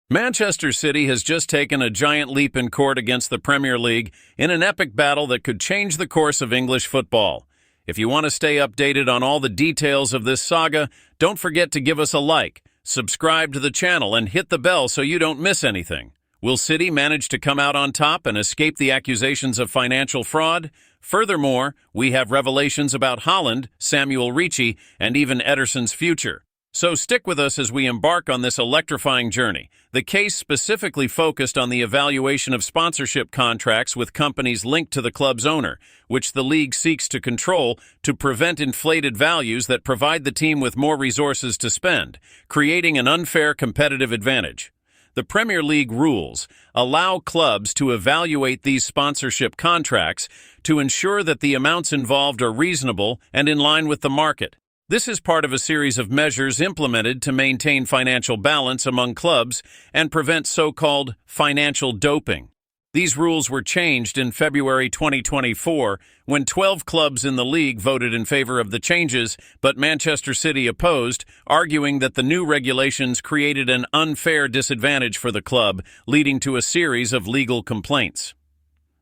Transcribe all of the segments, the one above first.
Manchester City has just taken a giant leap in court against the Premier League in an epic battle that could change the course of English football. If you want to stay updated on all the details of this saga, don't forget to give us a like, subscribe to the channel, and hit the bell so you don't miss anything. Will City manage to come out on top and escape the accusations of financial fraud? Furthermore, we have revelations about Haaland, Samuele Ricci, and even Ederson's future. So stick with us as we embark on this electrifying journey. The case specifically focused on the evaluation of sponsorship contracts with companies linked to the club's owner, which the league seeks to control to prevent inflated values that provide the team with more resources to spend, creating an unfair competitive advantage. The Premier League rules allow clubs to evaluate these sponsorship contracts to ensure that the amounts involved are reasonable and in line with the market. This is part of a series of measures implemented to maintain financial balance among clubs and prevent so-called financial doping. These rules were changed in February 2024 when 12 clubs in the league voted in favor of the changes, but Manchester City opposed, arguing that the new regulations created an unfair disadvantage for the club, leading to a series of legal complaints.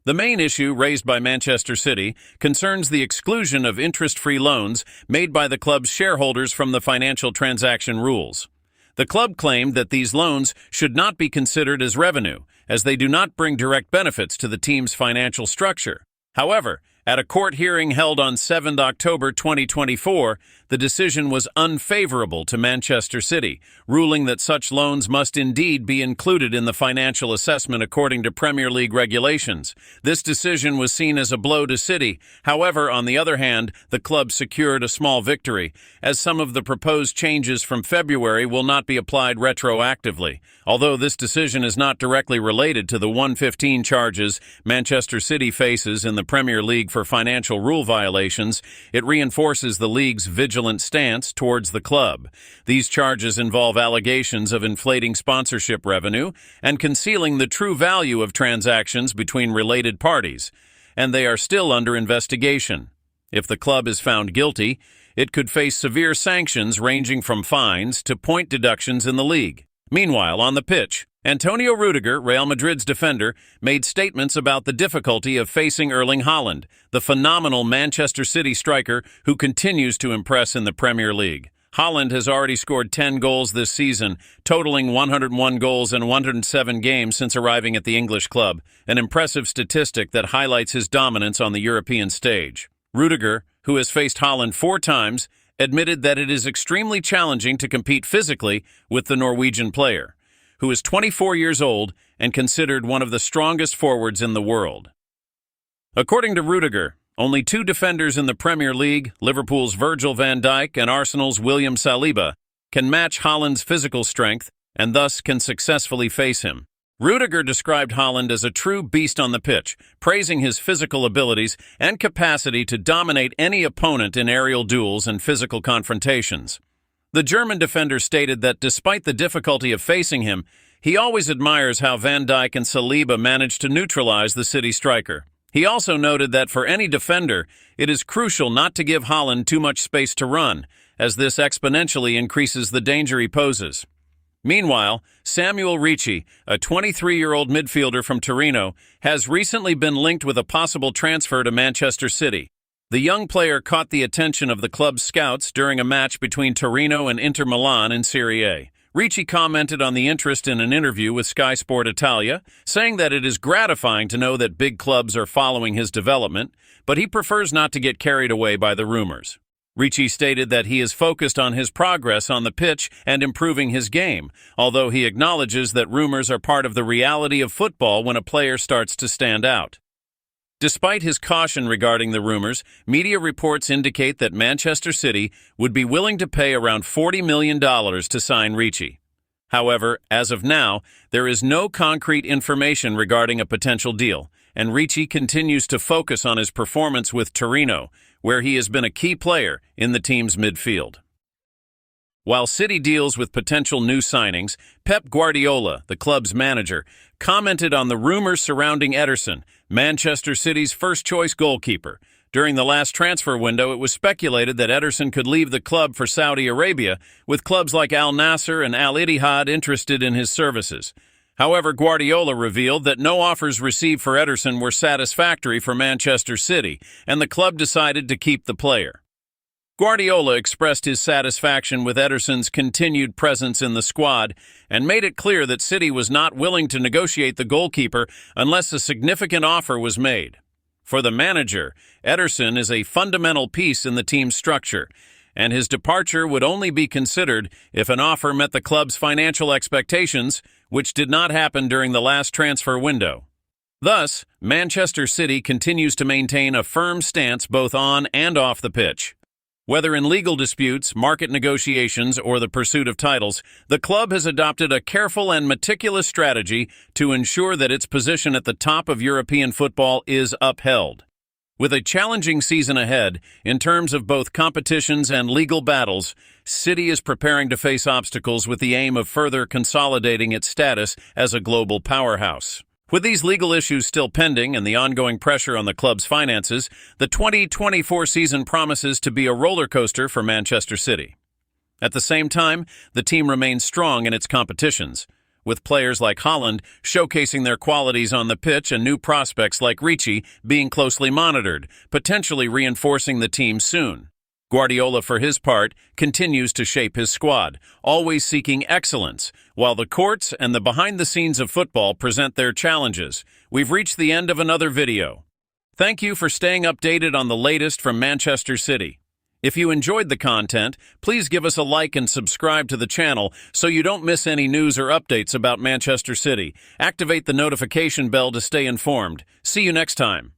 The main issue raised by Manchester City concerns the exclusion of interest-free loans made by the club's shareholders from the financial transaction rules. The club claimed that these loans should not be considered as revenue, as they do not bring direct benefits to the team's financial structure. However, at a court hearing held on 7 October 2024, the decision was unfavorable to Manchester City, ruling that such loans must indeed be included in the financial assessment according to Premier League regulations. This decision was seen as a blow to City. However, on the other hand, the club secured a small victory, as some of the proposed changes from February will not be applied retroactively. Although this decision is not directly related to the 115 charges Manchester City faces in the Premier League for financial rule violations, it reinforces the league's vigilant stance towards the club. These charges involve allegations of inflating sponsorship revenue and concealing the true value of transactions between related parties, and they are still under investigation. If the club is found guilty, it could face severe sanctions ranging from fines to point deductions in the league. Meanwhile, on the pitch, Antonio Rudiger, Real Madrid's defender, made statements about the difficulty of facing Erling Haaland, the phenomenal Manchester City striker who continues to impress in the Premier League. Haaland has already scored 10 goals this season, totaling 101 goals in 107 games since arriving at the English club, an impressive statistic that highlights his dominance on the European stage. Rudiger, who has faced Haaland 4 times, admitted that it is extremely challenging to compete physically with the Norwegian player, who is 24 years old and considered one of the strongest forwards in the world. According to Rudiger, only 2 defenders in the Premier League, Liverpool's Virgil van Dijk and Arsenal's William Saliba, can match Haaland's physical strength and thus can successfully face him. Rudiger described Haaland as a true beast on the pitch, praising his physical abilities and capacity to dominate any opponent in aerial duels and physical confrontations. The German defender stated that despite the difficulty of facing him, he always admires how Van Dijk and Saliba managed to neutralize the City striker. He also noted that for any defender, it is crucial not to give Haaland too much space to run, as this exponentially increases the danger he poses. Meanwhile, Samuele Ricci, a 23-year-old midfielder from Torino, has recently been linked with a possible transfer to Manchester City. The young player caught the attention of the club's scouts during a match between Torino and Inter Milan in Serie A. Ricci commented on the interest in an interview with Sky Sport Italia, saying that it is gratifying to know that big clubs are following his development, but he prefers not to get carried away by the rumors. Ricci stated that he is focused on his progress on the pitch and improving his game, although he acknowledges that rumors are part of the reality of football when a player starts to stand out. Despite his caution regarding the rumors, media reports indicate that Manchester City would be willing to pay around $40 million to sign Ricci. However, as of now, there is no concrete information regarding a potential deal, and Ricci continues to focus on his performance with Torino, where he has been a key player in the team's midfield. While City deals with potential new signings, Pep Guardiola, the club's manager, commented on the rumors surrounding Ederson, Manchester City's first-choice goalkeeper, During the last transfer window, it was speculated that Ederson could leave the club for Saudi Arabia, with clubs like Al Nassr and Al Ittihad interested in his services. However, Guardiola revealed that no offers received for Ederson were satisfactory for Manchester City, and the club decided to keep the player. Guardiola expressed his satisfaction with Ederson's continued presence in the squad and made it clear that City was not willing to negotiate the goalkeeper unless a significant offer was made. For the manager, Ederson is a fundamental piece in the team's structure, and his departure would only be considered if an offer met the club's financial expectations, which did not happen during the last transfer window. Thus, Manchester City continues to maintain a firm stance both on and off the pitch. Whether in legal disputes, market negotiations, or the pursuit of titles, the club has adopted a careful and meticulous strategy to ensure that its position at the top of European football is upheld. With a challenging season ahead, in terms of both competitions and legal battles, City is preparing to face obstacles with the aim of further consolidating its status as a global powerhouse. With these legal issues still pending and the ongoing pressure on the club's finances, the 2024 season promises to be a roller coaster for Manchester City. At the same time, the team remains strong in its competitions, with players like Haaland showcasing their qualities on the pitch and new prospects like Ricci being closely monitored, potentially reinforcing the team soon. Guardiola, for his part, continues to shape his squad, always seeking excellence, while the courts and the behind-the-scenes of football present their challenges. We've reached the end of another video. Thank you for staying updated on the latest from Manchester City. If you enjoyed the content, please give us a like and subscribe to the channel so you don't miss any news or updates about Manchester City. Activate the notification bell to stay informed. See you next time.